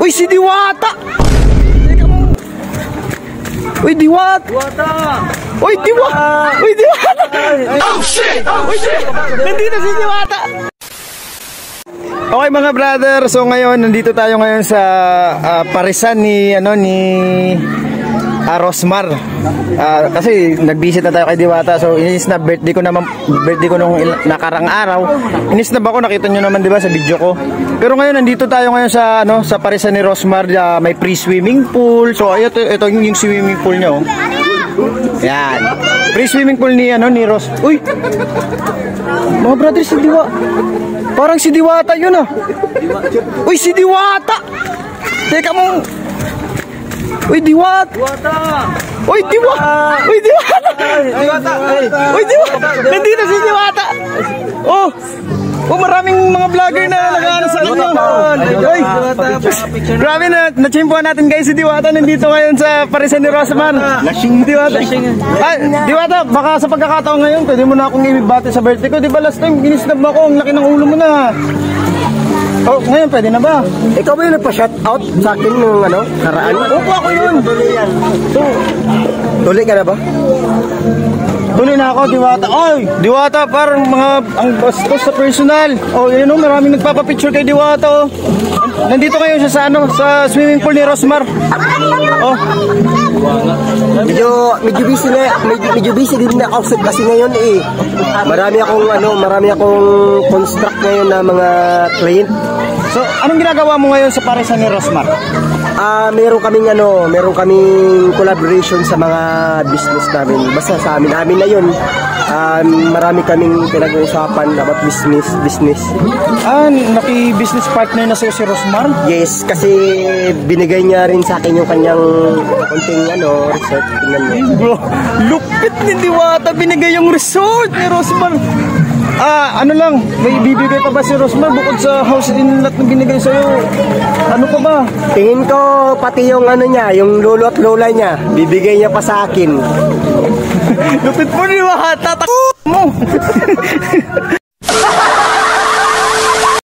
Uy, si Diwata! Teka mo. Uy, Diwata! Uy, Diwata! Uy, Diwata! Oh, shit! Uy, nandito si Diwata! Okay mga brother, so ngayon nandito tayo ngayon sa parisan ni Rosmar. Kasi nag-visit na tayo kay Diwata. So inis na birthday ko nung nakarang araw. Inis na ba ako, nakita nyo naman 'di ba sa video ko. Pero ngayon nandito tayo ngayon sa sa parisan ni Rosmar, may free swimming pool. So ito yung swimming pool niya oh. Yan. Free swimming pool ni Ros. Uy. Mga brother, si Diwata. Parang si Diwata yun ah. Uy, si Diwata. Teka mo. Uy, Diwata. Uy, Diwata. Uy, Diwata. Uy, Diwata. Nandito si Diwata. Oh, maraming mga vlogger na nag-ano sa inyo. Uy, grabe na-chimpuan natin guys si Diwata. Nandito ngayon sa parisan ni Rosmar. Diwata. Diwata, baka sa pagkakataon ngayon, pwede mo na akong ibibati sa birthday ko. Di ba last time, ginisnab mo ako, ang laki ng ulo mo na. Oh, ngayon pwede na ba? Ikaw ba yung nagpa-shoutout sa akin nung karaan? Opo, ako yun. Tuloy ka na ba? Tuloy na ako, Diwata. Oy, Diwata, parang ang bastos sa personal. Oh, yun maraming nagpapapicture kay Diwata. Oh. Nandito ngayon siya sa swimming pool ni Rosmar. Oh. Medyo busy din na ako kasi ngayon eh. Marami akong construct ngayon na mga client. So, anong ginagawa mo ngayon sa parisan ni Rosmar? Meron kaming collaboration sa mga business namin. Basta sa amin na yun. Marami kaming pinag-uusapan about business. Naki-business partner na si Rosmar? Yes, kasi binigay niya rin sa akin yung kanyang konting resort. Bro, lupit ni Diwata, binigay yung resort ni Rosmar. May bibigay pa ba si Rosmar bukod sa house inlet na binigay sa'yo? Ano pa ba? Tingin ko pati yung yung lolo at lola niya, bibigay niya pa sa akin. Lupit mo, Diwata, tatak mo!